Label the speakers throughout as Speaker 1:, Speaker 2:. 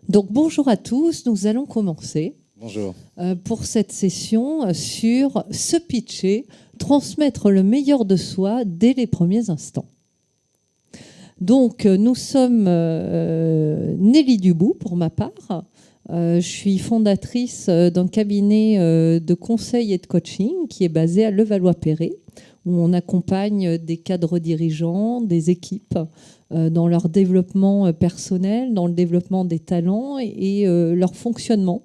Speaker 1: Donc bonjour à tous, nous allons commencer
Speaker 2: Bonjour.
Speaker 1: Pour cette session sur se pitcher, transmettre le meilleur de soi dès les premiers instants. Donc nous sommes Nelly Dubout pour ma part. Je suis fondatrice d'un cabinet de conseil et de coaching qui est basé à Levallois-Perret, où on accompagne des cadres dirigeants, des équipes dans leur développement personnel, dans le développement des talents et leur fonctionnement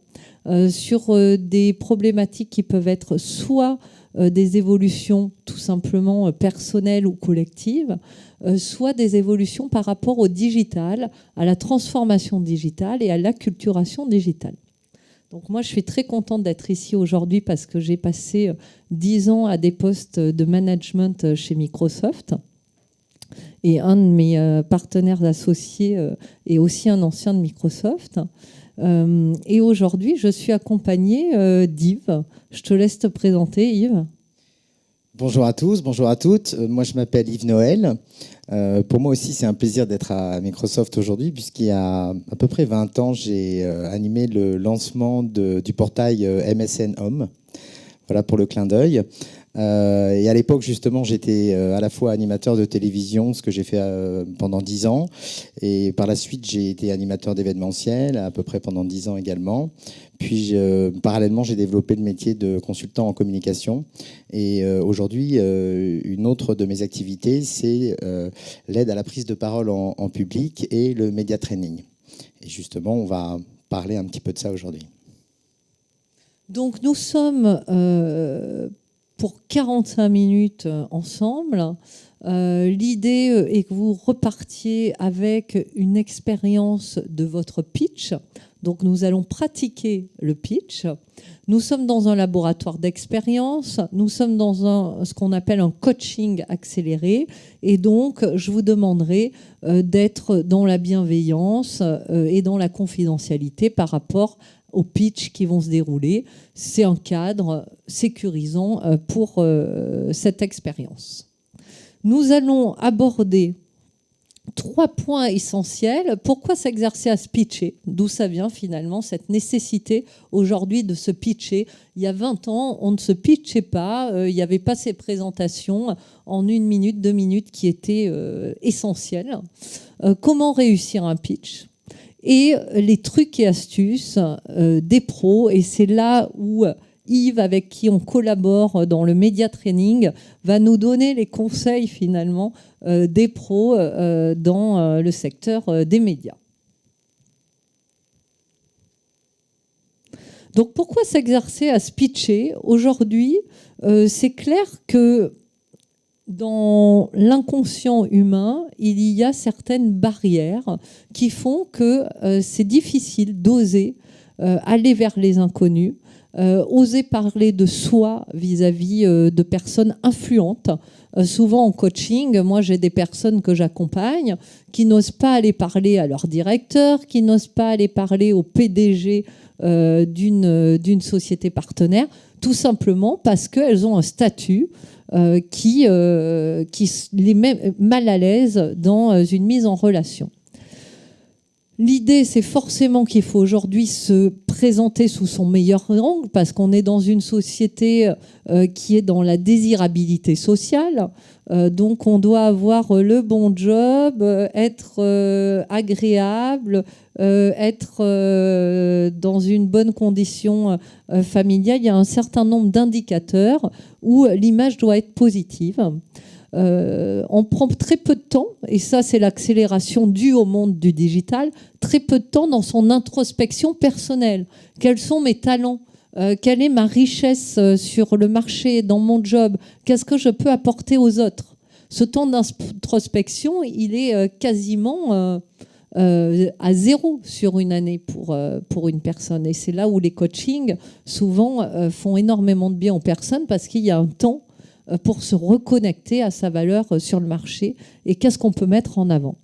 Speaker 1: sur des problématiques qui peuvent être soit des évolutions tout simplement personnelles ou collectives, soit des évolutions par rapport au digital, à la transformation digitale et à l'acculturation digitale. Donc moi, je suis très contente d'être ici aujourd'hui parce que j'ai passé 10 ans à des postes de management chez Microsoft. Et un de mes partenaires associés est aussi un ancien de Microsoft. Et aujourd'hui, je suis accompagnée d'Yves. Je te laisse te présenter, Yves.
Speaker 2: Bonjour à tous, bonjour à toutes. Moi, je m'appelle Yves Noël. Pour moi aussi, c'est un plaisir d'être à Microsoft aujourd'hui, puisqu'il y a à peu près 20 ans, j'ai animé le lancement du portail MSN Home. Voilà pour le clin d'œil. Et à l'époque, justement, j'étais à la fois animateur de télévision, ce que j'ai fait pendant 10 ans. Et par la suite, j'ai été animateur d'événementiel, à peu près pendant 10 ans également. Puis, parallèlement, j'ai développé le métier de consultant en communication. Et aujourd'hui, une autre de mes activités, c'est l'aide à la prise de parole en public et le média training. Et justement, on va parler un petit peu de ça aujourd'hui.
Speaker 1: Donc, nous sommes pour 45 minutes ensemble. L'idée est que vous repartiez avec une expérience de votre pitch. Donc, nous allons pratiquer le pitch. Nous sommes dans un laboratoire d'expérience. Nous sommes dans ce qu'on appelle un coaching accéléré. Et donc, je vous demanderai d'être dans la bienveillance et dans la confidentialité par rapport aux pitchs qui vont se dérouler. C'est un cadre sécurisant pour cette expérience. Nous allons aborder 3 points essentiels. Pourquoi s'exercer à se pitcher? D'où ça vient finalement cette nécessité aujourd'hui de se pitcher? Il y a 20 ans, on ne se pitchait pas. Il n'y avait pas ces présentations en 1 minute, 2 minutes qui étaient essentielles. Comment réussir un pitch? Et les trucs et astuces des pros. Et c'est là où Yves, avec qui on collabore dans le média training, va nous donner les conseils finalement des pros dans le secteur des médias. Donc pourquoi s'exercer à se pitcher? Aujourd'hui, c'est clair que dans l'inconscient humain, il y a certaines barrières qui font que c'est difficile d'oser aller vers les inconnus, oser parler de soi vis-à-vis de personnes influentes. Souvent en coaching, moi j'ai des personnes que j'accompagne qui n'osent pas aller parler à leur directeur, qui n'osent pas aller parler au PDG d'une société partenaire, tout simplement parce qu'elles ont un statut qui les met mal à l'aise dans une mise en relation. L'idée, c'est forcément qu'il faut aujourd'hui se présenter sous son meilleur angle parce qu'on est dans une société qui est dans la désirabilité sociale. Donc, on doit avoir le bon job, être agréable, être dans une bonne condition familiale. Il y a un certain nombre d'indicateurs où l'image doit être positive. On prend très peu de temps, et ça c'est l'accélération due au monde du digital, très peu de temps dans son introspection personnelle. Quels sont mes talents? Quelle est ma richesse sur le marché, dans mon job? Qu'est-ce que je peux apporter aux autres? Ce temps d'introspection, il est quasiment à 0 sur une année pour une personne. Et c'est là où les coachings, souvent, font énormément de bien aux personnes parce qu'il y a un temps pour se reconnecter à sa valeur sur le marché et qu'est-ce qu'on peut mettre en avant.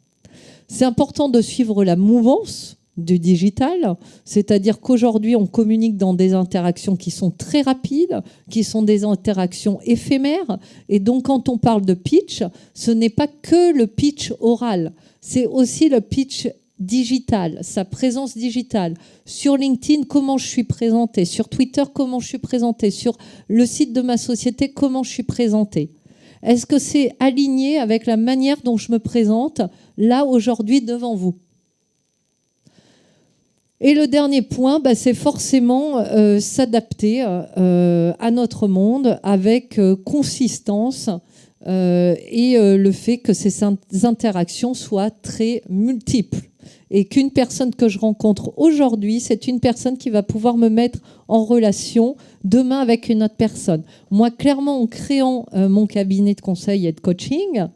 Speaker 1: C'est important de suivre la mouvance du digital, c'est-à-dire qu'aujourd'hui, on communique dans des interactions qui sont très rapides, qui sont des interactions éphémères. Et donc, quand on parle de pitch, ce n'est pas que le pitch oral, c'est aussi le pitch digitale, sa présence digitale. Sur LinkedIn, comment je suis présentée. Sur Twitter, comment je suis présentée. Sur le site de ma société, comment je suis présentée. Est-ce que c'est aligné avec la manière dont je me présente là, aujourd'hui, devant vous? Et le dernier point, c'est forcément s'adapter à notre monde avec consistance et le fait que ces interactions soient très multiples. Et qu'une personne que je rencontre aujourd'hui, c'est une personne qui va pouvoir me mettre en relation demain avec une autre personne. Moi, clairement, en créant mon cabinet de conseil et de coaching,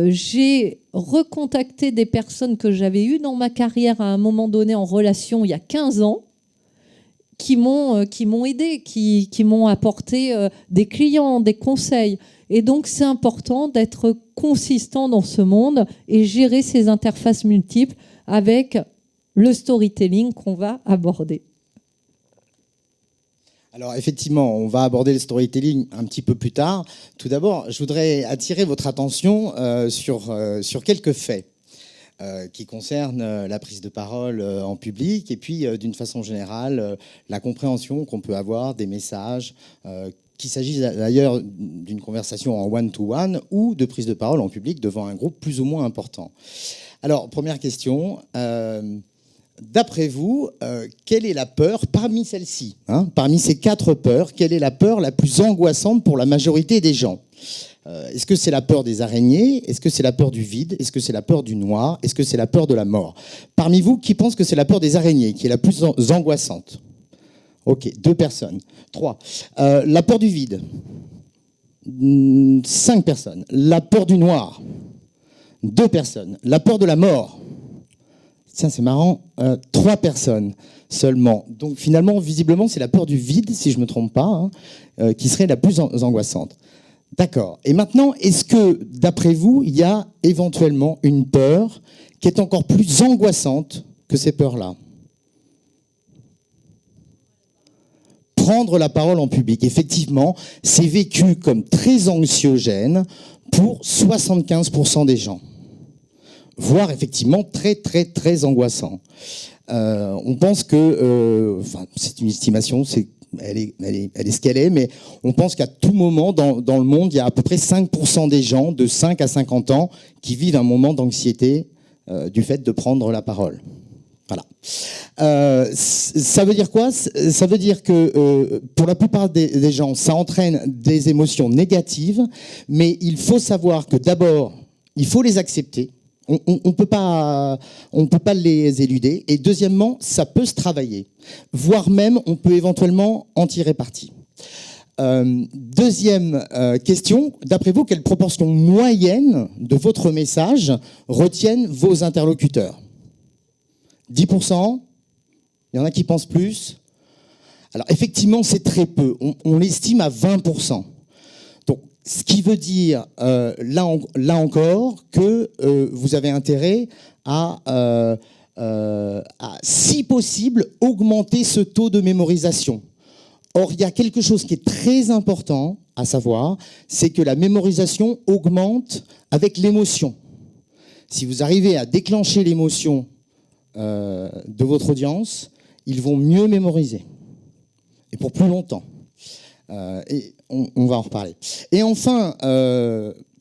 Speaker 1: j'ai recontacté des personnes que j'avais eues dans ma carrière à un moment donné en relation il y a 15 ans, qui m'ont aidé, qui m'ont apporté des clients, des conseils. Et donc, c'est important d'être consistant dans ce monde et gérer ces interfaces multiples avec le storytelling qu'on va aborder.
Speaker 2: Alors effectivement, on va aborder le storytelling un petit peu plus tard. Tout d'abord, je voudrais attirer votre attention sur quelques faits qui concernent la prise de parole en public et puis d'une façon générale, la compréhension qu'on peut avoir des messages, qu'il s'agisse d'ailleurs d'une conversation en one-to-one ou de prise de parole en public devant un groupe plus ou moins important. Alors, première question. D'après vous, quelle est la peur parmi celles-ci, parmi ces 4 peurs, quelle est la peur la plus angoissante pour la majorité des gens? Est-ce que c'est la peur des araignées? Est-ce que c'est la peur du vide? Est-ce que c'est la peur du noir? Est-ce que c'est la peur de la mort? Parmi vous, qui pense que c'est la peur des araignées qui est la plus angoissante? Ok, 2 personnes. 3. La peur du vide? 5 personnes. La peur du noir? 2 personnes. La peur de la mort? Tiens, c'est marrant, 3 personnes seulement. Donc finalement, visiblement, c'est la peur du vide, si je ne me trompe pas, qui serait la plus angoissante. D'accord. Et maintenant, est-ce que, d'après vous, il y a éventuellement une peur qui est encore plus angoissante que ces peurs-là? Prendre la parole en public. Effectivement, c'est vécu comme très anxiogène pour 75% des gens. Voire effectivement très, très, très angoissant. On pense que, c'est une estimation, elle est ce qu'elle est, mais on pense qu'à tout moment dans le monde, il y a à peu près 5% des gens de 5 à 50 ans qui vivent un moment d'anxiété du fait de prendre la parole. Voilà. Ça veut dire quoi? Ça veut dire que pour la plupart des gens, ça entraîne des émotions négatives, mais il faut savoir que d'abord, il faut les accepter. On peut pas les éluder. Et deuxièmement, ça peut se travailler. Voire même, on peut éventuellement en tirer parti. Deuxième question, d'après vous, quelle proportion moyenne de votre message retiennent vos interlocuteurs? 10%? Il y en a qui pensent plus? Alors effectivement, c'est très peu. On l'estime à 20%. Donc, ce qui veut dire, là encore, que vous avez intérêt à, si possible, augmenter ce taux de mémorisation. Or, il y a quelque chose qui est très important à savoir, c'est que la mémorisation augmente avec l'émotion. Si vous arrivez à déclencher l'émotion de votre audience, ils vont mieux mémoriser. Et pour plus longtemps. Et on va en reparler. Et enfin,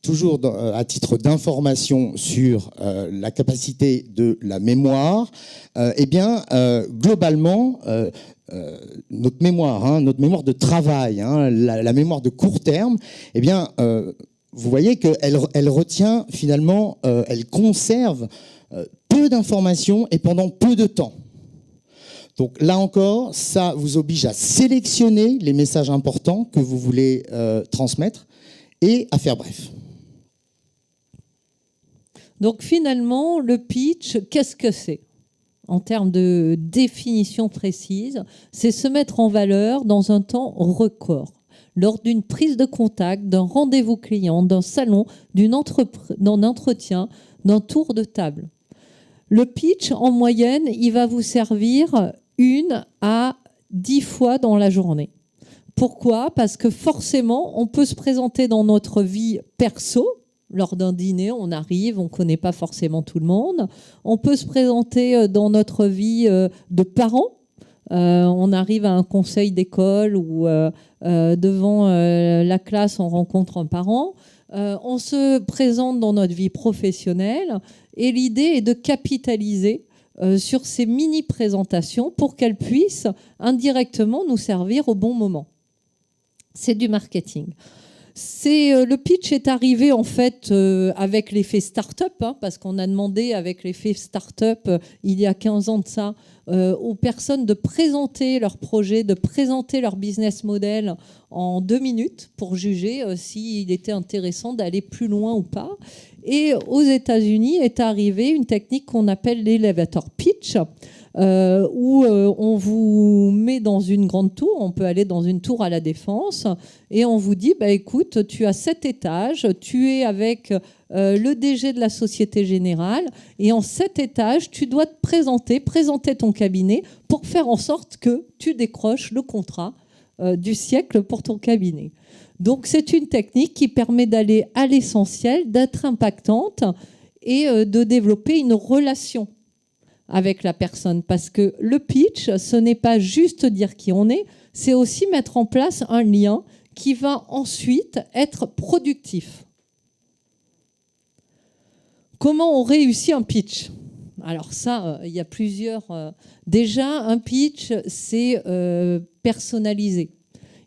Speaker 2: toujours à titre d'information sur la capacité de la mémoire, globalement, notre mémoire de travail, la mémoire de court terme, vous voyez qu'elle retient finalement, elle conserve peu d'informations et pendant peu de temps. Donc là encore, ça vous oblige à sélectionner les messages importants que vous voulez transmettre et à faire bref.
Speaker 1: Donc finalement, le pitch, qu'est-ce que c'est? En termes de définition précise, c'est se mettre en valeur dans un temps record. Lors d'une prise de contact, d'un rendez-vous client, d'un salon, d'un entretien, d'un tour de table. Le pitch, en moyenne, il va vous servir 1 à 10 fois dans la journée. Pourquoi? Parce que forcément, on peut se présenter dans notre vie perso, Lors d'un dîner, on arrive, on ne connaît pas forcément tout le monde. On peut se présenter dans notre vie de parents. On arrive à un conseil d'école ou devant la classe, on rencontre un parent. On se présente dans notre vie professionnelle et l'idée est de capitaliser sur ces mini-présentations pour qu'elles puissent indirectement nous servir au bon moment. C'est du marketing. Le pitch est arrivé en fait avec l'effet start-up, parce qu'on a demandé avec l'effet start-up il y a 15 ans de ça aux personnes de présenter leur projet, de présenter leur business model en 2 minutes pour juger s'il était intéressant d'aller plus loin ou pas. Et aux États-Unis est arrivée une technique qu'on appelle l'elevator pitch, où on vous met dans une grande tour, on peut aller dans une tour à la Défense, et on vous dit, écoute, tu as 7 étages, tu es avec le DG de la Société Générale, et en 7 étages, tu dois te présenter ton cabinet pour faire en sorte que tu décroches le contrat du siècle pour ton cabinet. Donc c'est une technique qui permet d'aller à l'essentiel, d'être impactante et de développer une relation avec la personne. Parce que le pitch, ce n'est pas juste dire qui on est, c'est aussi mettre en place un lien qui va ensuite être productif. Comment on réussit un pitch ? Alors ça, il y a plusieurs... Déjà, un pitch, c'est personnalisé.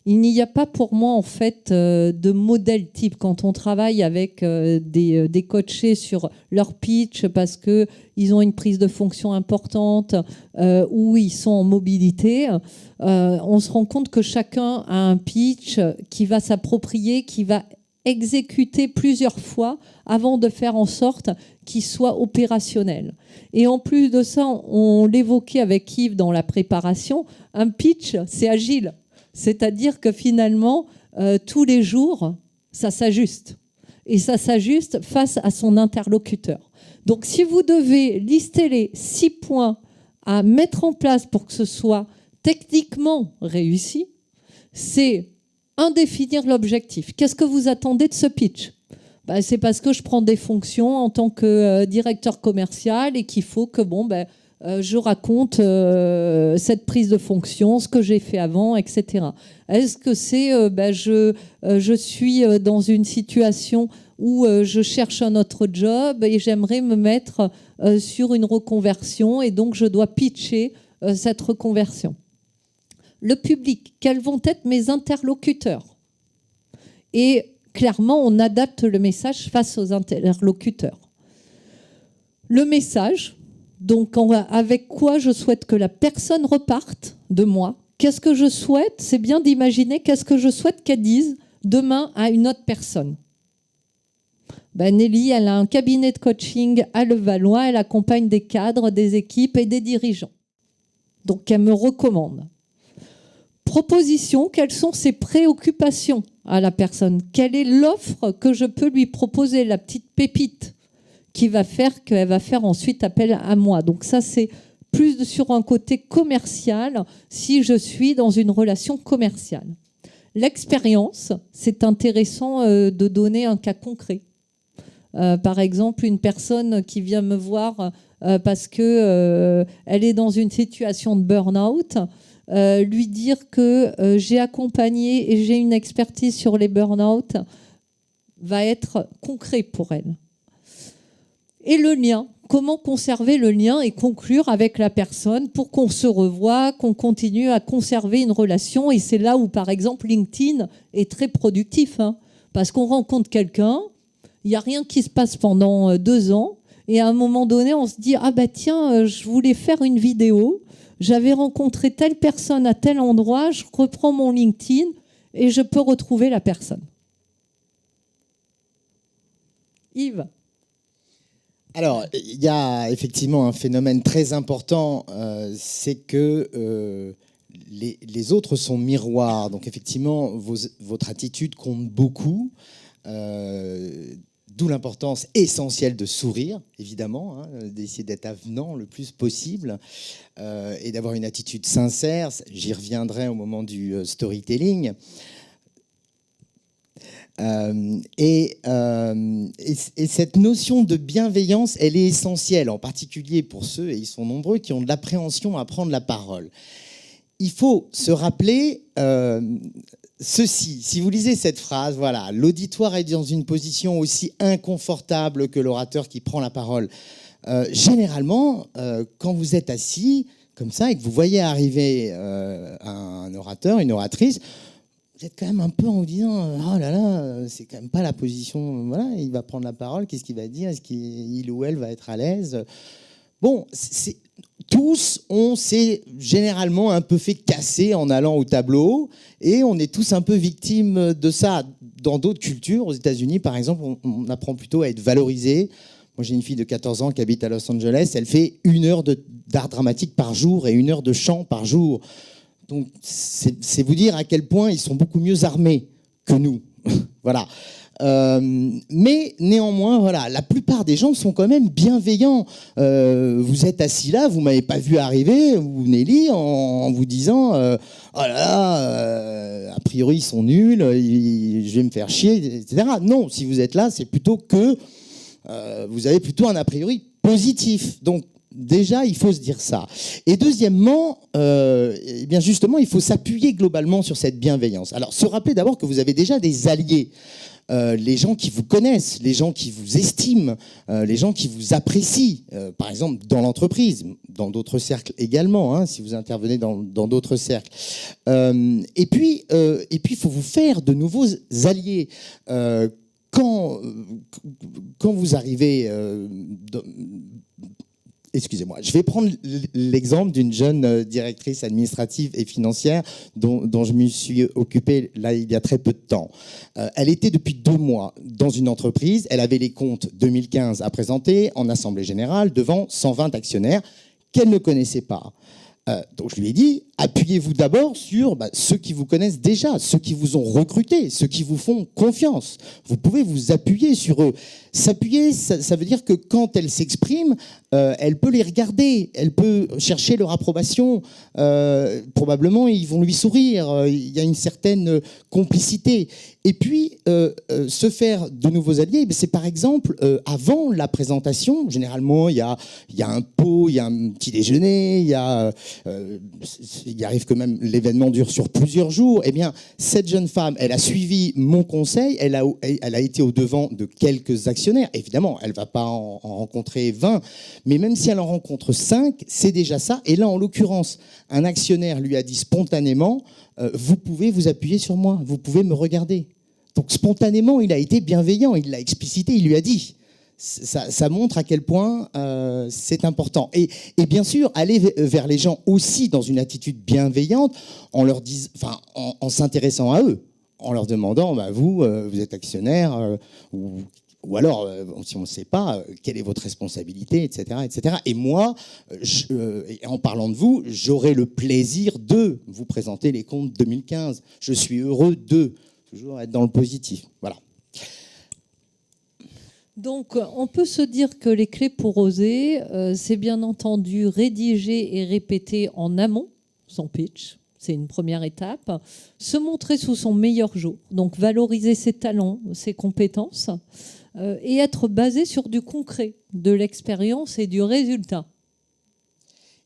Speaker 1: Il n'y a pas pour moi en fait de modèle type quand on travaille avec des coachés sur leur pitch parce qu'ils ont une prise de fonction importante ou ils sont en mobilité. On se rend compte que chacun a un pitch qui va s'approprier, qui va exécuter plusieurs fois avant de faire en sorte qu'il soit opérationnel. Et en plus de ça, on l'évoquait avec Yves dans la préparation, un pitch, c'est agile. C'est-à-dire que finalement, tous les jours, ça s'ajuste. Et ça s'ajuste face à son interlocuteur. Donc si vous devez lister les 6 points à mettre en place pour que ce soit techniquement réussi, c'est définir l'objectif. Qu'est-ce que vous attendez de ce pitch ? C'est parce que je prends des fonctions en tant que directeur commercial et qu'il faut que je raconte cette prise de fonction, ce que j'ai fait avant, etc. Est-ce que c'est je suis dans une situation où je cherche un autre job et j'aimerais me mettre sur une reconversion et donc je dois pitcher cette reconversion. Le public, quels vont être mes interlocuteurs ? Et clairement, on adapte le message face aux interlocuteurs. Le message, donc avec quoi je souhaite que la personne reparte de moi. Qu'est-ce que je souhaite ? C'est bien d'imaginer qu'est-ce que je souhaite qu'elle dise demain à une autre personne. Nelly, elle a un cabinet de coaching à Levallois, elle accompagne des cadres, des équipes et des dirigeants. Donc elle me recommande. Proposition, quelles sont ses préoccupations à la personne ? Quelle est l'offre que je peux lui proposer, la petite pépite qui va faire qu'elle va faire ensuite appel à moi. Donc ça, c'est plus sur un côté commercial si je suis dans une relation commerciale. L'expérience, c'est intéressant de donner un cas concret. Par exemple, une personne qui vient me voir parce qu'elle est dans une situation de burn-out, lui dire que j'ai accompagné et j'ai une expertise sur les burn-out va être concret pour elle. Et le lien, comment conserver le lien et conclure avec la personne pour qu'on se revoie, qu'on continue à conserver une relation. Et c'est là où, par exemple, LinkedIn est très productif, parce qu'on rencontre quelqu'un, il n'y a rien qui se passe pendant 2 ans, et à un moment donné, on se dit « Ah tiens, je voulais faire une vidéo, j'avais rencontré telle personne à tel endroit, je reprends mon LinkedIn et je peux retrouver la personne. » Yves ?
Speaker 2: Alors, il y a effectivement un phénomène très important, c'est que les autres sont miroirs. Donc effectivement, votre attitude compte beaucoup, d'où l'importance essentielle de sourire, évidemment, d'essayer d'être avenant le plus possible et d'avoir une attitude sincère. J'y reviendrai au moment du storytelling. Et cette notion de bienveillance, elle est essentielle, en particulier pour ceux, et ils sont nombreux, qui ont de l'appréhension à prendre la parole. Il faut se rappeler ceci. Si vous lisez cette phrase, voilà, l'auditoire est dans une position aussi inconfortable que l'orateur qui prend la parole. Généralement, quand vous êtes assis comme ça et que vous voyez arriver un orateur, une oratrice, vous êtes quand même un peu en vous disant oh là là, c'est quand même pas la position. Voilà, il va prendre la parole, qu'est-ce qu'il va dire? Est-ce qu'il ou elle va être à l'aise? Bon, tous, on s'est généralement un peu fait casser en allant au tableau et on est tous un peu victimes de ça. Dans d'autres cultures, aux États-Unis par exemple, on apprend plutôt à être valorisé. Moi, j'ai une fille de 14 ans qui habite à Los Angeles. Elle fait 1 heure d'art dramatique par jour et 1 heure de chant par jour. Donc, c'est vous dire à quel point ils sont beaucoup mieux armés que nous. Voilà. Mais néanmoins, voilà, la plupart des gens sont quand même bienveillants. Vous êtes assis là, vous m'avez pas vu arriver, vous Nelly, en vous disant oh là là, a priori ils sont nuls, je vais me faire chier, etc. Non, si vous êtes là, c'est plutôt que vous avez plutôt un a priori positif. Donc déjà, il faut se dire ça. Et deuxièmement, eh bien justement, il faut s'appuyer globalement sur cette bienveillance. Alors, se rappeler d'abord que vous avez déjà des alliés. Les gens qui vous connaissent, les gens qui vous estiment, les gens qui vous apprécient, par exemple dans l'entreprise, dans d'autres cercles également, hein, si vous intervenez dans d'autres cercles. Et puis, il faut vous faire de nouveaux alliés. Quand vous arrivez... Excusez-moi, je vais prendre l'exemple d'une jeune directrice administrative et financière dont je me suis occupé là, il y a très peu de temps. Elle était depuis 2 mois dans une entreprise, elle avait les comptes 2015 à présenter en assemblée générale devant 120 actionnaires qu'elle ne connaissait pas. Donc je lui ai dit, appuyez-vous d'abord sur ceux qui vous connaissent déjà, ceux qui vous ont recruté, ceux qui vous font confiance. Vous pouvez vous appuyer sur eux. S'appuyer, ça veut dire que quand elle s'exprime, elle peut les regarder, elle peut chercher leur approbation. Probablement, ils vont lui sourire. Il y a une certaine complicité. Et puis, se faire de nouveaux alliés, c'est par exemple, avant la présentation, généralement, il y a un pot, il y a un petit déjeuner, il arrive que même l'événement dure sur plusieurs jours. Eh bien, cette jeune femme, elle a suivi mon conseil, elle a été au-devant de quelques actionnaires. Évidemment, elle ne va pas en rencontrer 20, mais même si elle en rencontre 5, c'est déjà ça. Et là, en l'occurrence, un actionnaire lui a dit spontanément, vous pouvez vous appuyer sur moi, vous pouvez me regarder. Donc spontanément, il a été bienveillant, il l'a explicité, il lui a dit. Ça montre à quel point c'est important. Et bien sûr, aller vers les gens aussi dans une attitude bienveillante, en s'intéressant à eux, en leur demandant, vous êtes actionnaire, ou alors, si on ne sait pas, quelle est votre responsabilité, etc. etc. Et moi, en parlant de vous, j'aurai le plaisir de vous présenter les comptes 2015. Je suis heureux de toujours être dans le positif. Voilà.
Speaker 1: Donc, on peut se dire que les clés pour oser, c'est bien entendu rédiger et répéter en amont son pitch. C'est une première étape. Se montrer sous son meilleur jour. Donc, valoriser ses talents, ses compétences et être basé sur du concret, de l'expérience et du résultat.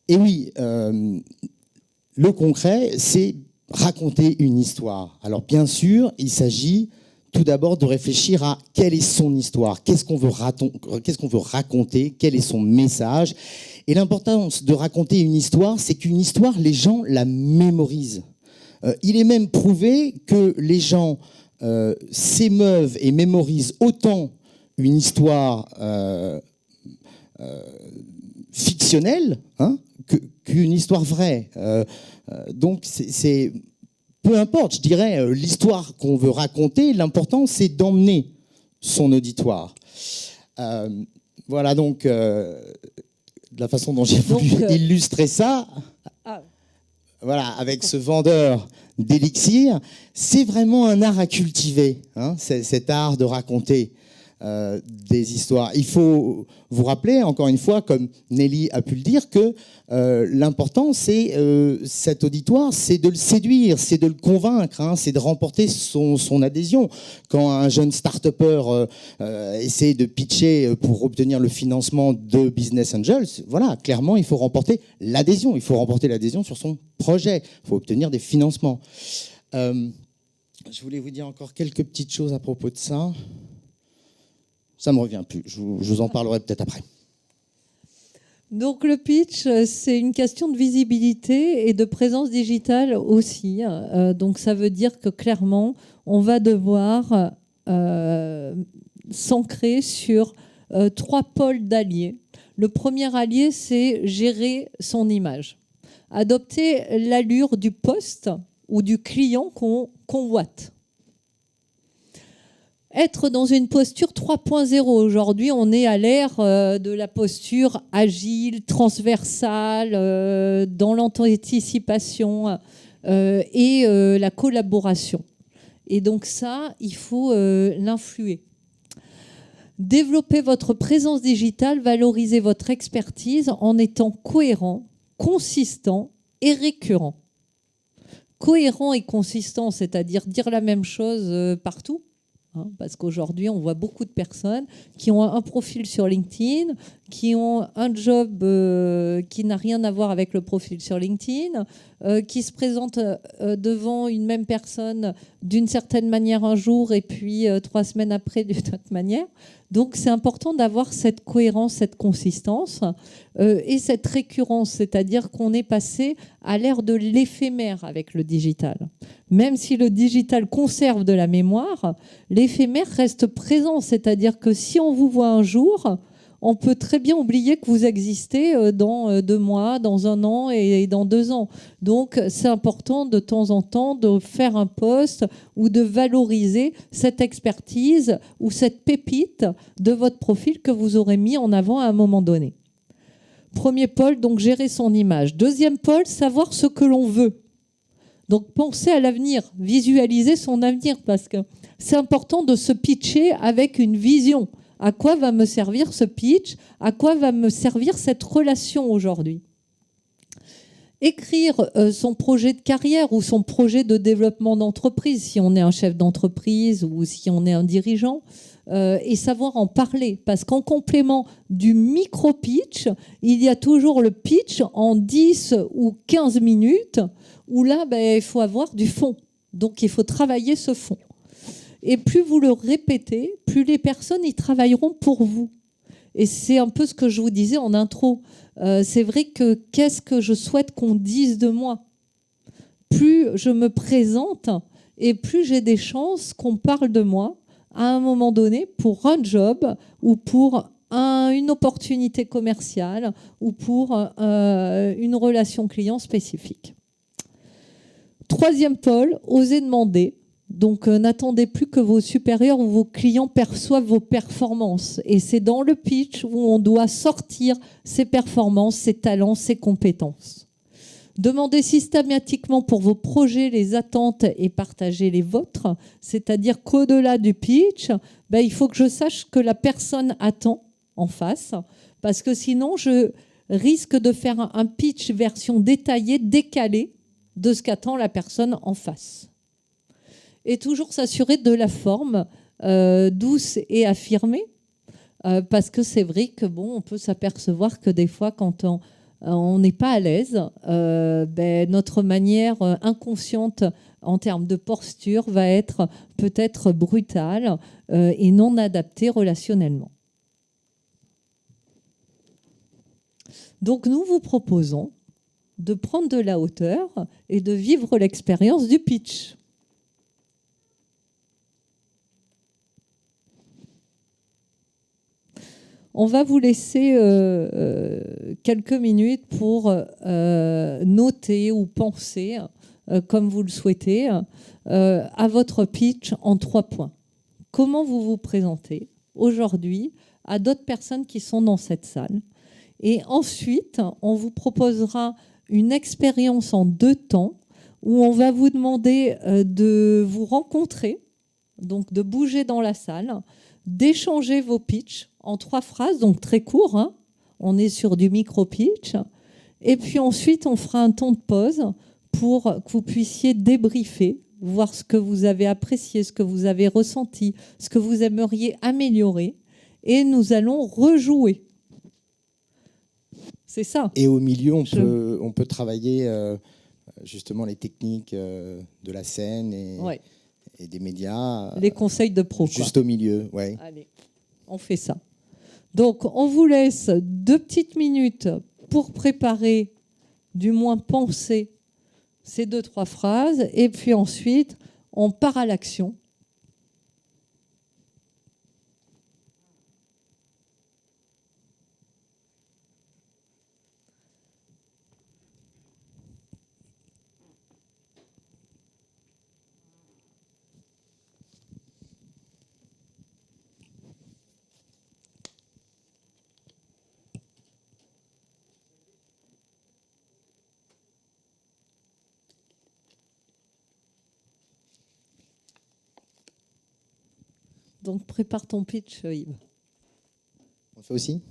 Speaker 2: Et oui, le concret, c'est raconter une histoire. Alors, bien sûr, il s'agit tout d'abord de réfléchir à quelle est son histoire, qu'est-ce qu'on veut raconter, quel est son message. Et l'importance de raconter une histoire, c'est qu'une histoire, les gens la mémorisent. Il est même prouvé que les gens s'émeuvent et mémorisent autant une histoire fictionnelle qu'une histoire vraie. Donc c'est peu importe, je dirais, l'histoire qu'on veut raconter, l'important, c'est d'emmener son auditoire. Voilà donc la façon dont j'ai voulu illustrer ça. Voilà, avec ce vendeur d'élixir, c'est vraiment un art à cultiver, cet art de raconter. des histoires. Il faut vous rappeler, encore une fois, comme Nelly a pu le dire, que l'important, c'est cet auditoire, c'est de le séduire, c'est de le convaincre, hein, c'est de remporter son adhésion. Quand un jeune start-upper essaie de pitcher pour obtenir le financement de Business Angels, voilà, clairement, il faut remporter l'adhésion. Il faut remporter l'adhésion sur son projet. Il faut obtenir des financements. Je voulais vous dire encore quelques petites choses à propos de ça. Ça ne me revient plus. Je vous en parlerai peut-être après.
Speaker 1: Donc le pitch, c'est une question de visibilité et de présence digitale aussi. Donc ça veut dire que clairement, on va devoir s'ancrer sur 3 pôles d'alliés. Le premier allié, c'est gérer son image. Adopter l'allure du poste ou du client qu'on convoite. Être dans une posture 3.0. Aujourd'hui, on est à l'ère de la posture agile, transversale, dans l'anticipation et la collaboration. Et donc ça, il faut l'influer. Développer votre présence digitale, valoriser votre expertise en étant cohérent, consistant et récurrent. Cohérent et consistant, c'est-à-dire dire la même chose partout. Parce qu'aujourd'hui, on voit beaucoup de personnes qui ont un profil sur LinkedIn, qui ont un job qui n'a rien à voir avec le profil sur LinkedIn, qui se présentent devant une même personne d'une certaine manière un jour et puis 3 semaines après d'une autre manière. Donc, c'est important d'avoir cette cohérence, cette consistance et cette récurrence, c'est-à-dire qu'on est passé à l'ère de l'éphémère avec le digital. Même si le digital conserve de la mémoire, l'éphémère reste présent, c'est-à-dire que si on vous voit un jour, on peut très bien oublier que vous existez dans 2 mois, dans 1 an et dans 2 ans. Donc, c'est important de temps en temps de faire un post ou de valoriser cette expertise ou cette pépite de votre profil que vous aurez mis en avant à un moment donné. Premier pôle, donc gérer son image. Deuxième pôle, savoir ce que l'on veut. Donc, penser à l'avenir, visualiser son avenir, parce que c'est important de se pitcher avec une vision. À quoi va me servir ce pitch? À quoi va me servir cette relation aujourd'hui? Écrire son projet de carrière ou son projet de développement d'entreprise, si on est un chef d'entreprise ou si on est un dirigeant, et savoir en parler. Parce qu'en complément du micro-pitch, il y a toujours le pitch en 10 ou 15 minutes, où là, il faut avoir du fond. Donc, il faut travailler ce fond. Et plus vous le répétez, plus les personnes y travailleront pour vous. Et c'est un peu ce que je vous disais en intro. C'est vrai que qu'est-ce que je souhaite qu'on dise de moi? Plus je me présente et plus j'ai des chances qu'on parle de moi à un moment donné pour un job ou pour une opportunité commerciale ou pour une relation client spécifique. Troisième pôle, osez demander. Donc, n'attendez plus que vos supérieurs ou vos clients perçoivent vos performances. Et c'est dans le pitch où on doit sortir ses performances, ses talents, ses compétences. Demandez systématiquement pour vos projets les attentes et partagez les vôtres. C'est-à-dire qu'au-delà du pitch, il faut que je sache ce que la personne attend en face. Parce que sinon, je risque de faire un pitch version détaillée, décalée de ce qu'attend la personne en face. Et toujours s'assurer de la forme douce et affirmée, parce que c'est vrai que on peut s'apercevoir que des fois, quand on n'est pas à l'aise, notre manière inconsciente en termes de posture va être peut-être brutale et non adaptée relationnellement. Donc nous vous proposons de prendre de la hauteur et de vivre l'expérience du pitch. On va vous laisser quelques minutes pour noter ou penser, comme vous le souhaitez, à votre pitch en 3 points. Comment vous vous présentez aujourd'hui à d'autres personnes qui sont dans cette salle? Et ensuite, on vous proposera une expérience en 2 temps où on va vous demander de vous rencontrer, donc de bouger dans la salle, d'échanger vos pitchs en 3 phrases, donc très court, hein. On est sur du micro-pitch. Et puis ensuite, on fera un temps de pause pour que vous puissiez débriefer, voir ce que vous avez apprécié, ce que vous avez ressenti, ce que vous aimeriez améliorer. Et nous allons rejouer. C'est ça.
Speaker 2: Et au milieu, on peut travailler justement les techniques de la scène et des médias.
Speaker 1: Les conseils de pro.
Speaker 2: Juste au milieu, ouais.
Speaker 1: Allez, on fait ça. Donc, on vous laisse 2 petites minutes pour préparer, du moins penser ces 2-3 phrases. Et puis ensuite, on part à l'action. Donc, prépare ton pitch, Yves.
Speaker 2: On le fait aussi ?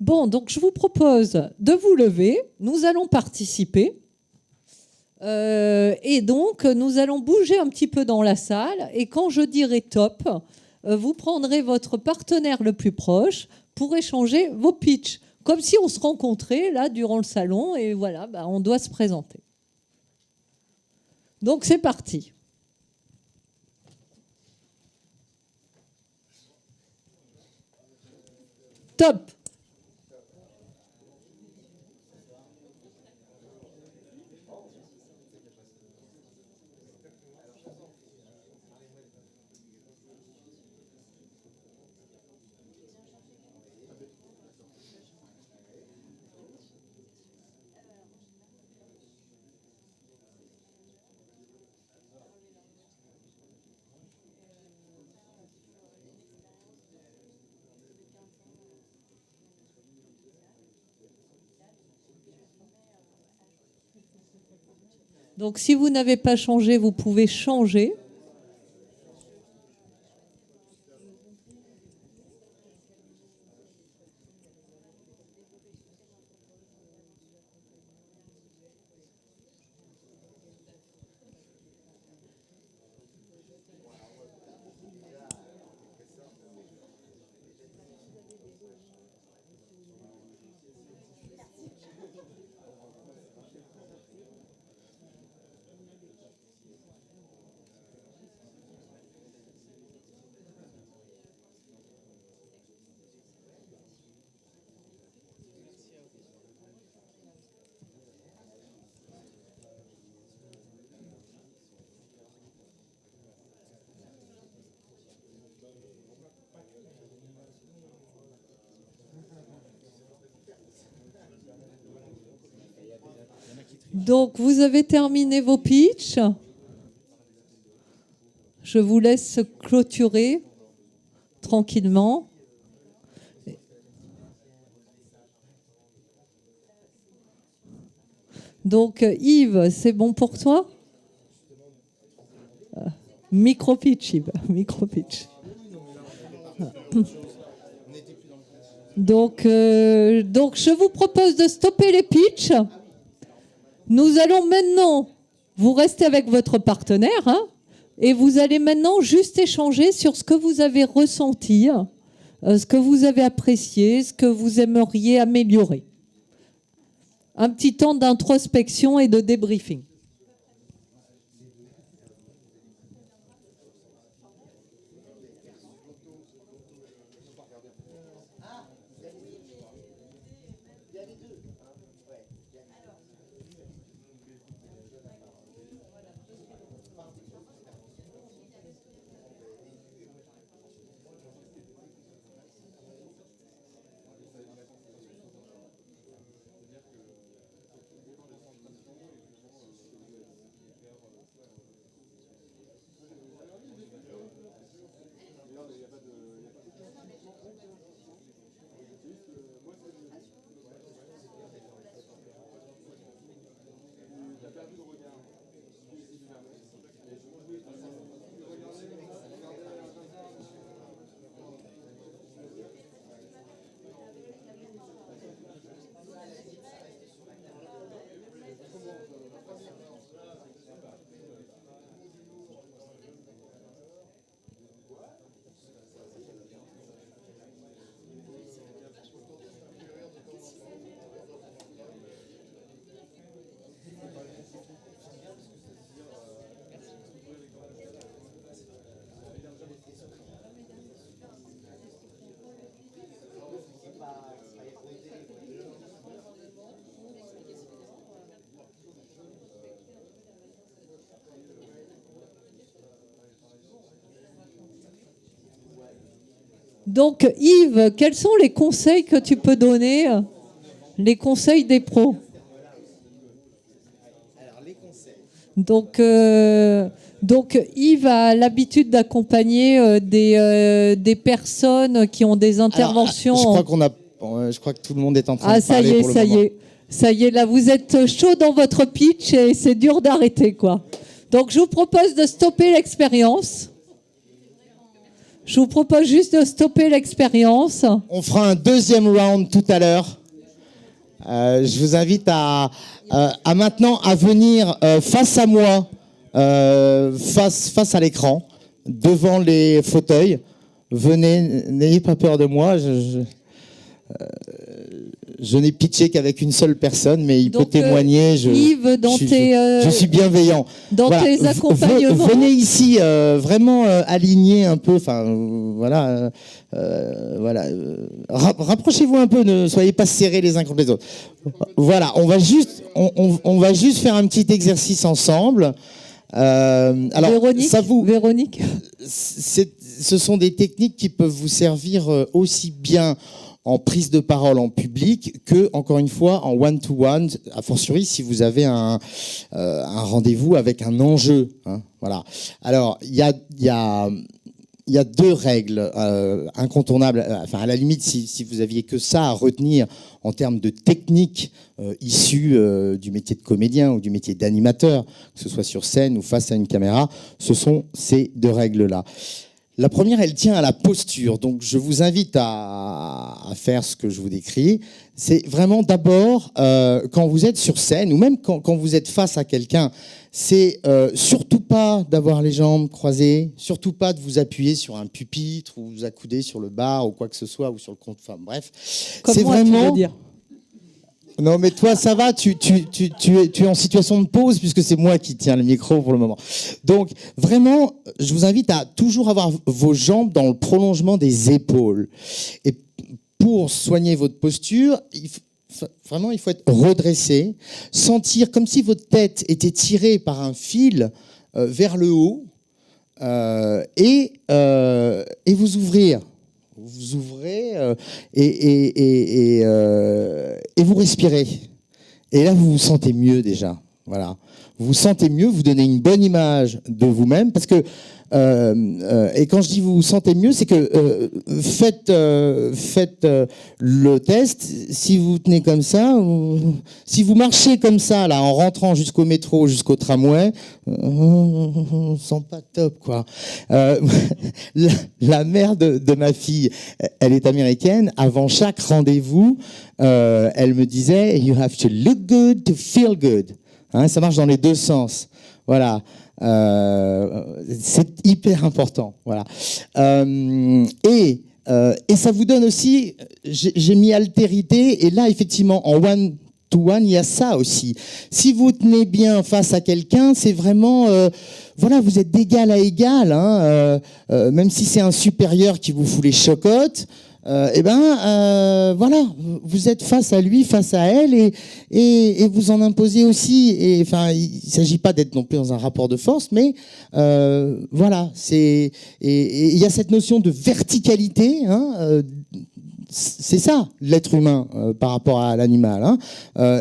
Speaker 1: Bon, donc je vous propose de vous lever. Nous allons participer. Et donc, nous allons bouger un petit peu dans la salle. Et quand je dirai top, vous prendrez votre partenaire le plus proche pour échanger vos pitchs. Comme si on se rencontrait là durant le salon. Et voilà, on doit se présenter. Donc, c'est parti. Top. Donc, si vous n'avez pas changé, vous pouvez changer. Donc, vous avez terminé vos pitchs. Je vous laisse clôturer tranquillement. Donc Yves, c'est bon pour toi? Micro-pitch, Yves, micro-pitch. Donc, je vous propose de stopper les pitchs. Nous allons maintenant, vous restez avec votre partenaire, hein, et vous allez maintenant juste échanger sur ce que vous avez ressenti, ce que vous avez apprécié, ce que vous aimeriez améliorer. Un petit temps d'introspection et de débriefing. Donc Yves, quels sont les conseils que tu peux donner, les conseils des pros? Donc Yves a l'habitude d'accompagner des personnes qui ont des interventions.
Speaker 2: Je crois que tout le monde est en train de parler pour le moment.
Speaker 1: Ça y est, là vous êtes chaud dans votre pitch et c'est dur d'arrêter, quoi. Donc je vous propose de stopper l'expérience. Je vous propose juste de stopper l'expérience.
Speaker 2: On fera un deuxième round tout à l'heure. Je vous invite à maintenant à venir face à moi, face à l'écran, devant les fauteuils. Venez, n'ayez pas peur de moi. Je n'ai pitché qu'avec une seule personne, mais il peut témoigner.
Speaker 1: Yves,
Speaker 2: je suis bienveillant.
Speaker 1: Dans tes accompagnements.
Speaker 2: Venez ici vraiment aligner un peu. Enfin, voilà. Rapprochez-vous un peu, ne soyez pas serrés les uns contre les autres. Voilà, on va juste faire un petit exercice ensemble. Alors,
Speaker 1: Véronique.
Speaker 2: Ce sont des techniques qui peuvent vous servir aussi bien en prise de parole en public que, encore une fois, en one-to-one, a fortiori si vous avez un rendez-vous avec un enjeu. Hein, voilà. Alors, il y a deux règles incontournables. Enfin, à la limite, si vous aviez que ça à retenir en termes de techniques issues du métier de comédien ou du métier d'animateur, que ce soit sur scène ou face à une caméra, ce sont ces deux règles-là. La première, elle tient à la posture. Donc, je vous invite à faire ce que je vous décris. C'est vraiment d'abord, quand vous êtes sur scène, ou même quand vous êtes face à quelqu'un, c'est surtout pas d'avoir les jambes croisées, surtout pas de vous appuyer sur un pupitre ou vous accouder sur le bar ou quoi que ce soit, ou sur le compte. Enfin, bref.
Speaker 1: C'est vraiment... tu veux dire.
Speaker 2: Non, mais toi, ça va, tu es en situation de pause puisque c'est moi qui tiens le micro pour le moment. Donc, vraiment, je vous invite à toujours avoir vos jambes dans le prolongement des épaules. Et pour soigner votre posture, il faut être redressé, sentir comme si votre tête était tirée par un fil vers le haut et vous ouvrir. Vous ouvrez et vous respirez. Et là, vous vous sentez mieux déjà. Voilà. Vous vous sentez mieux, vous donnez une bonne image de vous-même parce que Et quand je dis vous vous sentez mieux, c'est que faites le test. Si vous tenez comme ça, si vous marchez comme ça, là, en rentrant jusqu'au métro, jusqu'au tramway, on sent pas top, quoi. La mère de ma fille, elle est américaine. Avant chaque rendez-vous, elle me disait "You have to look good to feel good". Hein, ça marche dans les deux sens. Voilà. C'est hyper important. Voilà. Et ça vous donne aussi, j'ai mis altérité, et là, effectivement, en one-to-one, il y a ça aussi. Si vous tenez bien face à quelqu'un, c'est vraiment... voilà, vous êtes d'égal à égal, hein, même si c'est un supérieur qui vous fout les chocottes, voilà, vous êtes face à lui, face à elle, et vous en imposez aussi. Et enfin, il s'agit pas d'être non plus dans un rapport de force, mais voilà, et il y a cette notion de verticalité, hein, c'est ça, l'être humain par rapport à l'animal, hein,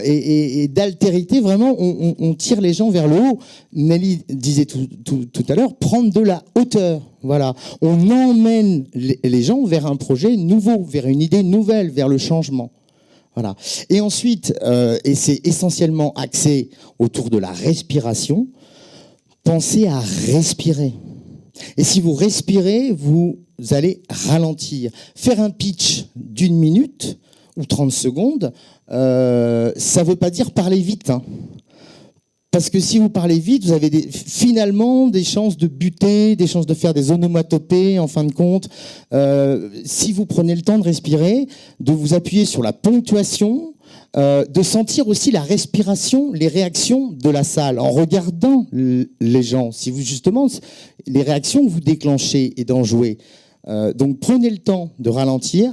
Speaker 2: et d'altérité, vraiment, on tire les gens vers le haut. Nelly disait tout à l'heure, prendre de la hauteur. Voilà, on emmène les gens vers un projet nouveau, vers une idée nouvelle, vers le changement. Voilà. Et ensuite, et c'est essentiellement axé autour de la respiration, pensez à respirer. Et si vous respirez, vous allez ralentir. Faire un pitch d'1 minute ou 30 secondes, ça ne veut pas dire parler vite, hein. Parce que si vous parlez vite, vous avez finalement des chances de buter, des chances de faire des onomatopées en fin de compte. Si vous prenez le temps de respirer, de vous appuyer sur la ponctuation, de sentir aussi la respiration, les réactions de la salle, en regardant les gens. Si vous, justement, les réactions que vous déclenchez et d'en jouer. Donc prenez le temps de ralentir.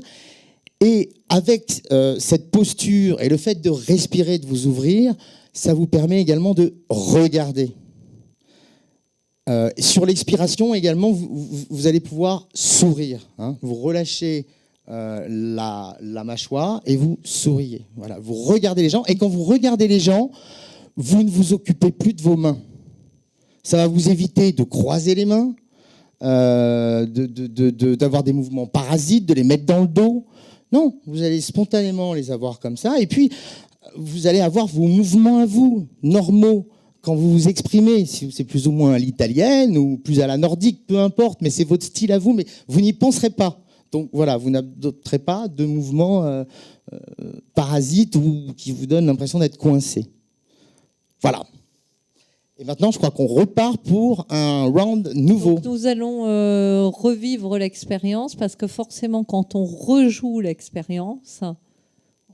Speaker 2: Et avec cette posture et le fait de respirer, de vous ouvrir, ça vous permet également de regarder. Sur l'expiration également, vous allez pouvoir sourire, hein. Vous relâchez la mâchoire et vous souriez. Voilà, vous regardez les gens. Et quand vous regardez les gens, vous ne vous occupez plus de vos mains. Ça va vous éviter de croiser les mains, d'avoir des mouvements parasites, de les mettre dans le dos. Non, vous allez spontanément les avoir comme ça. Et puis, vous allez avoir vos mouvements à vous, normaux, quand vous vous exprimez. Si c'est plus ou moins à l'italienne ou plus à la nordique, peu importe, mais c'est votre style à vous, mais vous n'y penserez pas. Donc voilà, vous n'adopterez pas de mouvements parasites ou qui vous donnent l'impression d'être coincé. Voilà. Et maintenant, je crois qu'on repart pour un round nouveau.
Speaker 1: Donc, nous allons revivre l'expérience, parce que forcément, quand on rejoue l'expérience,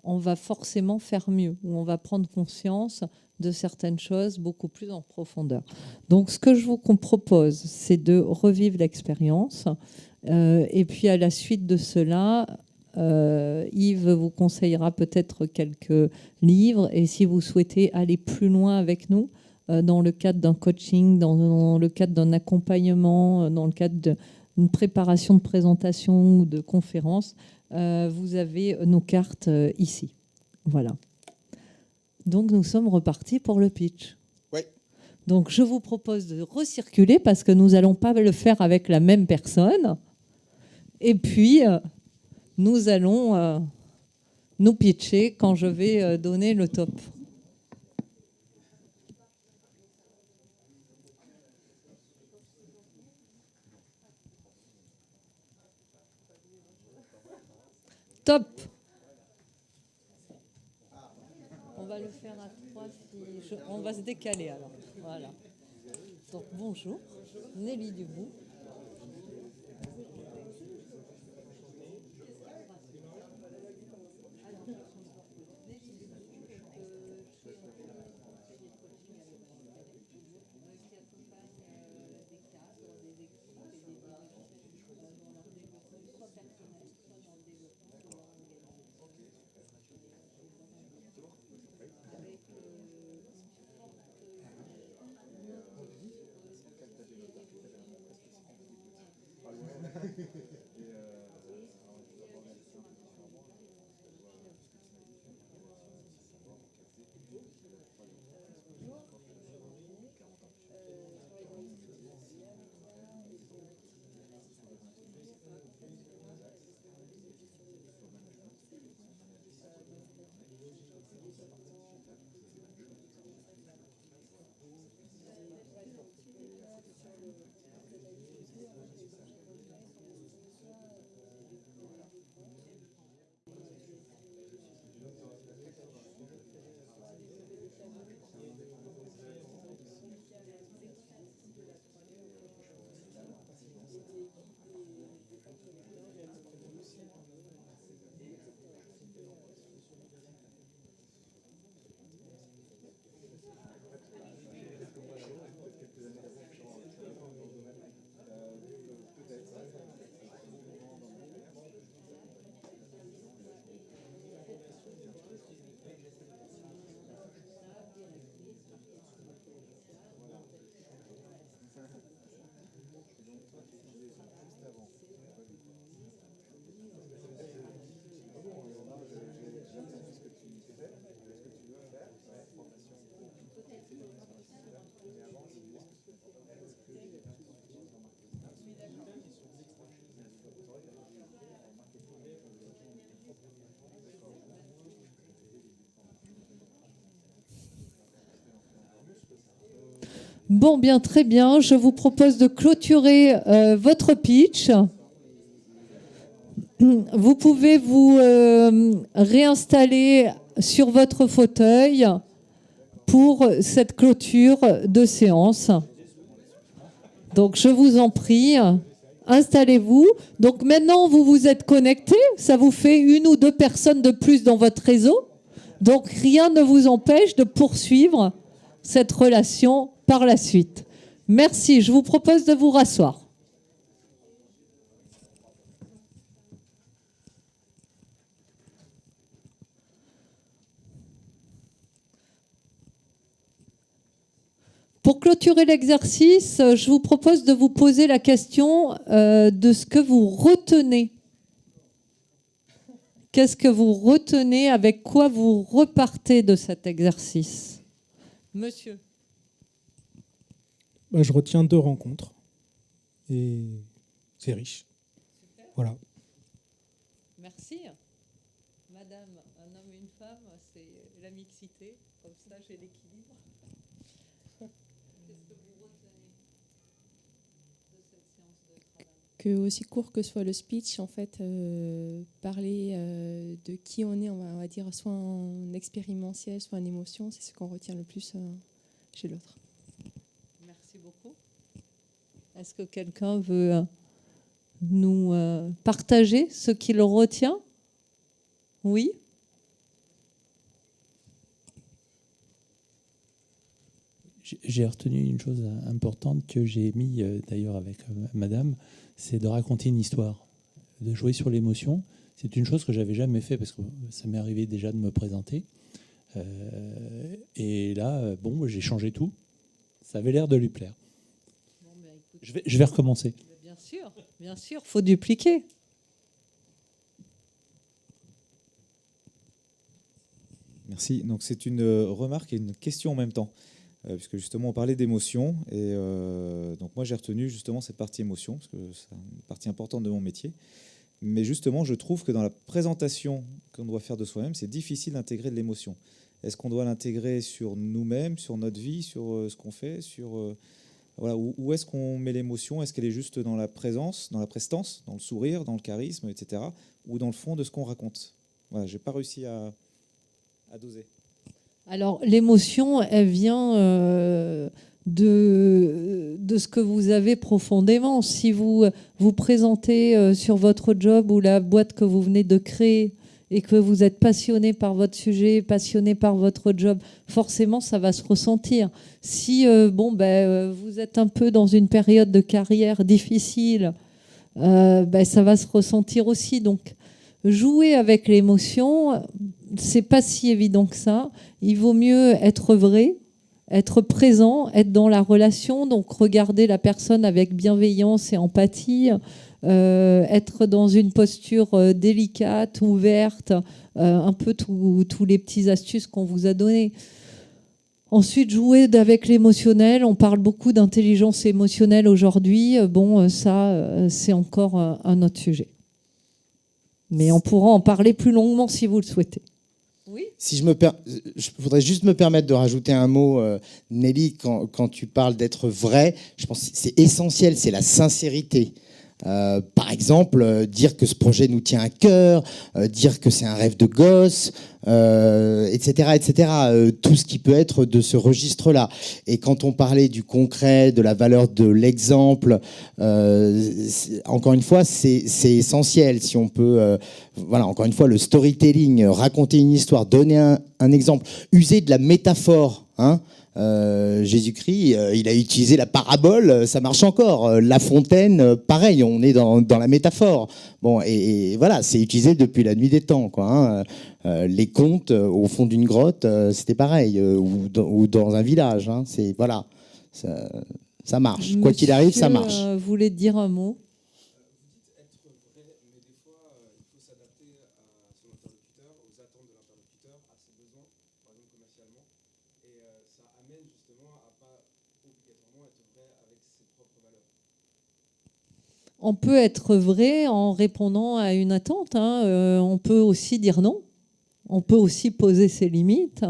Speaker 1: on va forcément faire mieux, ou on va prendre conscience de certaines choses beaucoup plus en profondeur. Donc, ce que je vous propose, c'est de revivre l'expérience. Et puis, à la suite de cela, Yves vous conseillera peut-être quelques livres. Et si vous souhaitez aller plus loin avec nous, dans le cadre d'un coaching, dans le cadre d'un accompagnement, dans le cadre d'une préparation de présentation ou de conférence, vous avez nos cartes ici. Voilà. Donc, nous sommes repartis pour le pitch.
Speaker 2: Oui.
Speaker 1: Donc, je vous propose de recirculer, parce que nous n'allons pas le faire avec la même personne. Et puis, nous allons nous pitcher quand je vais donner le top. Top. On va le faire à 3. On va se décaler alors. Voilà. Donc bonjour, Nelly Dubout. Bon, bien, très bien. Je vous propose de clôturer votre pitch. Vous pouvez vous réinstaller sur votre fauteuil pour cette clôture de séance. Donc, je vous en prie, installez-vous. Donc, maintenant, vous vous êtes connectés. Ça vous fait 1 ou 2 personnes de plus dans votre réseau. Donc, rien ne vous empêche de poursuivre cette relation par la suite. Merci. Je vous propose de vous rasseoir. Pour clôturer l'exercice, je vous propose de vous poser la question de ce que vous retenez. Qu'est-ce que vous retenez? Avec quoi vous repartez de cet exercice? Monsieur.
Speaker 3: Je retiens 2 rencontres. Et c'est riche.
Speaker 1: Super.
Speaker 3: Voilà.
Speaker 1: Merci. Madame, un homme et une femme, c'est la mixité. Comme ça, j'ai l'équilibre. Qu'est-ce que vous retenez de cette séance de travail?
Speaker 4: Que aussi court que soit le speech, en fait, parler de qui on est, on va dire, soit en expérimentiel, soit en émotion, c'est ce qu'on retient le plus chez l'autre.
Speaker 1: Merci beaucoup. Est-ce que quelqu'un veut nous partager ce qu'il retient? Oui.
Speaker 5: J'ai retenu une chose importante que j'ai mis d'ailleurs avec madame, c'est de raconter une histoire, de jouer sur l'émotion. C'est une chose que j'avais jamais fait parce que ça m'est arrivé déjà de me présenter. Et là, j'ai changé tout. Ça avait l'air de lui plaire.
Speaker 1: Bon, écoute,
Speaker 5: je vais recommencer.
Speaker 1: Bien sûr, faut dupliquer.
Speaker 6: Merci. Donc c'est une remarque et une question en même temps, puisque justement on parlait d'émotion. Et donc moi j'ai retenu justement cette partie émotion, parce que c'est une partie importante de mon métier. Mais justement, je trouve que dans la présentation qu'on doit faire de soi-même, c'est difficile d'intégrer de l'émotion. Est-ce qu'on doit l'intégrer sur nous-mêmes, sur notre vie, sur ce qu'on fait, sur voilà, où est-ce qu'on met l'émotion? Est-ce qu'elle est juste dans la présence, dans la prestance, dans le sourire, dans le charisme, etc., ou dans le fond de ce qu'on raconte? Voilà, j'ai pas réussi à doser.
Speaker 1: Alors, l'émotion, elle vient de ce que vous avez profondément. Si vous vous présentez sur votre job ou la boîte que vous venez de créer et que vous êtes passionné par votre sujet, passionné par votre job, forcément, ça va se ressentir. Si vous êtes un peu dans une période de carrière difficile, ça va se ressentir aussi. Donc, jouer avec l'émotion, c'est pas si évident que ça. Il vaut mieux être vrai, être présent, être dans la relation, donc regarder la personne avec bienveillance et empathie, être dans une posture délicate, ouverte, un peu tous les petits astuces qu'on vous a donnés. Ensuite, jouer avec l'émotionnel. On parle beaucoup d'intelligence émotionnelle aujourd'hui. Ça, c'est encore un autre sujet. Mais on pourra en parler plus longuement si vous le souhaitez. Oui.
Speaker 2: Si je voudrais juste me permettre de rajouter un mot, Nelly, quand tu parles d'être vrai, je pense que c'est essentiel, c'est la sincérité. Par exemple, dire que ce projet nous tient à cœur, dire que c'est un rêve de gosse, etc., etc. Tout ce qui peut être de ce registre-là. Et quand on parlait du concret, de la valeur de l'exemple, encore une fois, c'est essentiel. Si on peut, voilà, encore une fois, le storytelling, raconter une histoire, donner un exemple, user de la métaphore, hein. Jésus-Christ, il a utilisé la parabole, ça marche encore. La Fontaine, pareil, on est dans la métaphore. Bon, et voilà, c'est utilisé depuis la nuit des temps, quoi, hein. Les contes au fond d'une grotte, c'était pareil, ou dans un village. Hein, c'est voilà, ça marche. Quoi qu'il arrive, ça marche.
Speaker 1: Vous voulez dire un mot? On peut être vrai en répondant à une attente, hein. On peut aussi dire non. On peut aussi poser ses limites.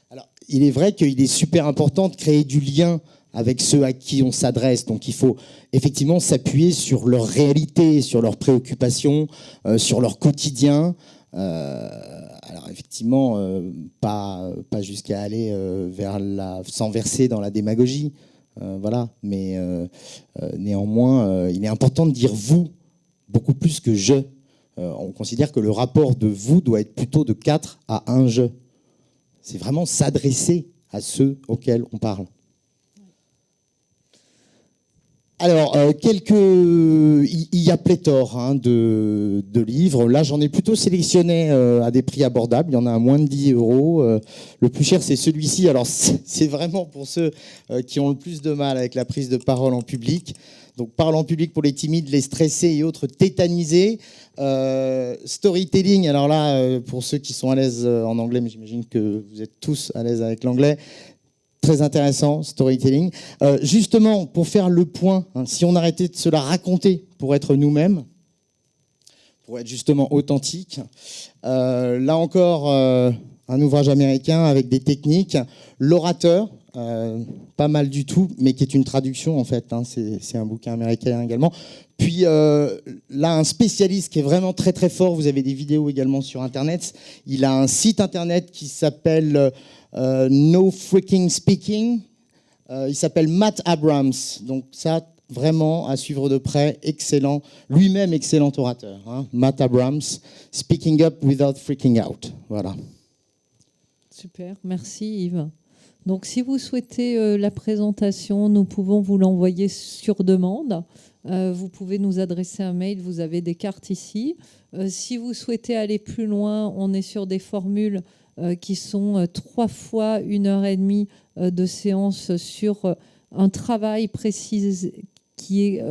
Speaker 2: Alors, il est vrai qu'il est super important de créer du lien avec ceux à qui on s'adresse. Donc, il faut effectivement s'appuyer sur leur réalité, sur leurs préoccupations, sur leur quotidien. Alors, effectivement, pas jusqu'à aller sans verser dans la démagogie. Voilà, mais néanmoins, il est important de dire vous beaucoup plus que je. On considère que le rapport de vous doit être plutôt de 4 à 1 je. C'est vraiment s'adresser à ceux auxquels on parle. Alors, il y a pléthore, hein, de livres. Là, j'en ai plutôt sélectionné à des prix abordables. Il y en a à moins de 10 €. Le plus cher, c'est celui-ci. Alors, c'est vraiment pour ceux qui ont le plus de mal avec la prise de parole en public. Donc, parole en public pour les timides, les stressés et autres tétanisés. Storytelling, alors là, pour ceux qui sont à l'aise en anglais, mais j'imagine que vous êtes tous à l'aise avec l'anglais. Très intéressant, storytelling. Justement, pour faire le point, hein, si on arrêtait de se la raconter pour être nous-mêmes, pour être justement authentique, là encore, un ouvrage américain avec des techniques. L'orateur, pas mal du tout, mais qui est une traduction en fait, hein, c'est un bouquin américain également. Puis là, un spécialiste qui est vraiment très très fort, vous avez des vidéos également sur Internet, il a un site Internet qui s'appelle No Freaking Speaking, il s'appelle Matt Abrams, donc ça, vraiment à suivre de près, excellent, lui-même excellent orateur, hein, Matt Abrams, Speaking Up Without Freaking Out, voilà.
Speaker 1: Super, merci Yves. Donc si vous souhaitez la présentation, nous pouvons vous l'envoyer sur demande. Vous pouvez nous adresser un mail, vous avez des cartes ici. Si vous souhaitez aller plus loin, on est sur des formules qui sont 3 fois 1h30 de séance sur un travail précis qui est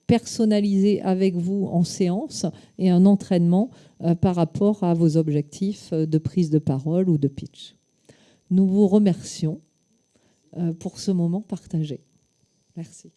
Speaker 1: personnalisé avec vous en séance et un entraînement par rapport à vos objectifs de prise de parole ou de pitch. Nous vous remercions pour ce moment partagé. Merci.